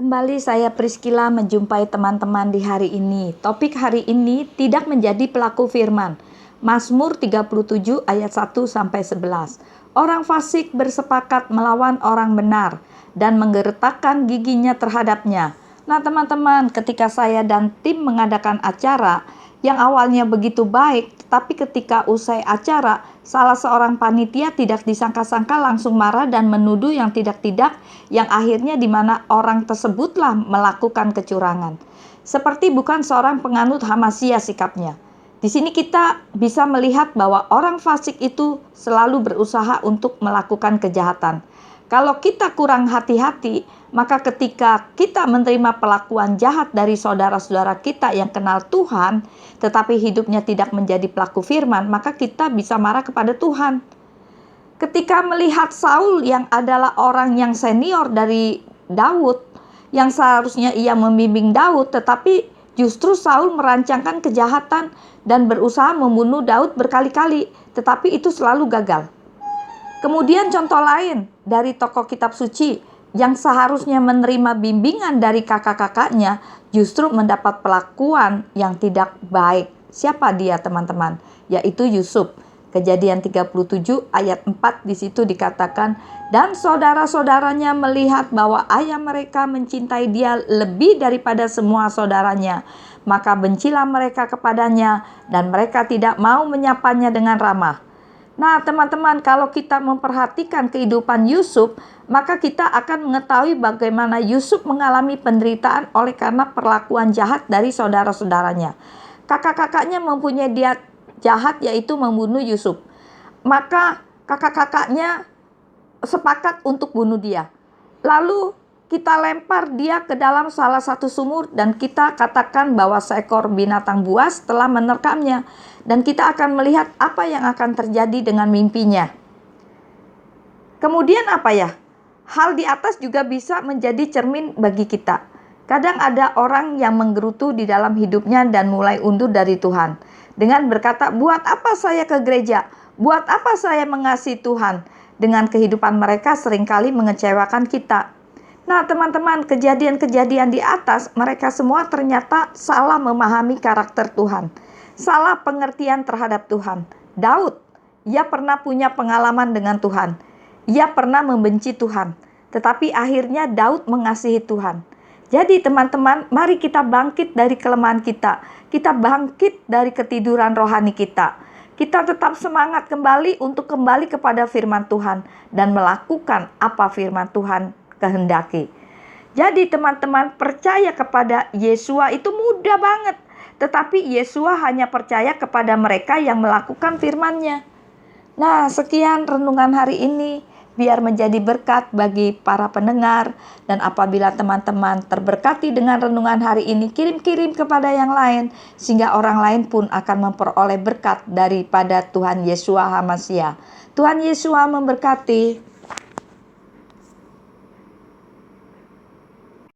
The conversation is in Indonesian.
Kembali saya Priscilla menjumpai teman-teman di hari ini. Topik hari ini tidak menjadi pelaku firman. Mazmur 37 ayat 1-11. Orang fasik bersepakat melawan orang benar dan menggertakkan giginya terhadapnya. Nah teman-teman, ketika saya dan tim mengadakan acara yang awalnya begitu baik, tetapi ketika usai acara, salah seorang panitia tidak disangka-sangka langsung marah dan menuduh yang tidak-tidak, yang akhirnya di mana orang tersebutlah melakukan kecurangan. Seperti bukan seorang penganut Hamasiyah sikapnya. Di sini kita bisa melihat bahwa orang fasik itu selalu berusaha untuk melakukan kejahatan. Kalau kita kurang hati-hati, maka ketika kita menerima perlakuan jahat dari saudara-saudara kita yang kenal Tuhan, tetapi hidupnya tidak menjadi pelaku firman, maka kita bisa marah kepada Tuhan. Ketika melihat Saul yang adalah orang yang senior dari Daud, yang seharusnya ia membimbing Daud, tetapi justru Saul merancangkan kejahatan dan berusaha membunuh Daud berkali-kali, tetapi itu selalu gagal. Kemudian contoh lain dari tokoh kitab suci yang seharusnya menerima bimbingan dari kakak-kakaknya justru mendapat perlakuan yang tidak baik. Siapa dia teman-teman? Yaitu Yusuf. Kejadian 37 ayat 4 di situ dikatakan, dan saudara-saudaranya melihat bahwa ayah mereka mencintai dia lebih daripada semua saudaranya. Maka bencilah mereka kepadanya dan mereka tidak mau menyapanya dengan ramah. Nah teman-teman, kalau kita memperhatikan kehidupan Yusuf, maka kita akan mengetahui bagaimana Yusuf mengalami penderitaan oleh karena perlakuan jahat dari saudara-saudaranya. Kakak-kakaknya mempunyai niat jahat, yaitu membunuh Yusuf. Maka kakak-kakaknya sepakat untuk bunuh dia. Lalu kita lempar dia ke dalam salah satu sumur dan kita katakan bahwa seekor binatang buas telah menerkamnya. Dan kita akan melihat apa yang akan terjadi dengan mimpinya. Kemudian apa ya? Hal di atas juga bisa menjadi cermin bagi kita. Kadang ada orang yang menggerutu di dalam hidupnya dan mulai undur dari Tuhan. Dengan berkata, buat apa saya ke gereja? Buat apa saya mengasihi Tuhan? Dengan kehidupan mereka seringkali mengecewakan kita. Nah teman-teman, kejadian-kejadian di atas, mereka semua ternyata salah memahami karakter Tuhan. Salah pengertian terhadap Tuhan. Daud, ia pernah punya pengalaman dengan Tuhan. Ia pernah membenci Tuhan. Tetapi akhirnya Daud mengasihi Tuhan. Jadi teman-teman, mari kita bangkit dari kelemahan kita. Kita bangkit dari ketiduran rohani kita. Kita tetap semangat kembali untuk kembali kepada firman Tuhan. Dan melakukan apa firman Tuhan kehendaki. Jadi teman-teman, percaya kepada Yesua itu mudah banget. Tetapi Yesua hanya percaya kepada mereka yang melakukan firman-Nya. Nah, sekian renungan hari ini. Biar menjadi berkat bagi para pendengar. Dan apabila teman-teman terberkati dengan renungan hari ini, kirim-kirim kepada yang lain. Sehingga orang lain pun akan memperoleh berkat daripada Tuhan Yesua HaMasiah. Tuhan Yesua memberkati.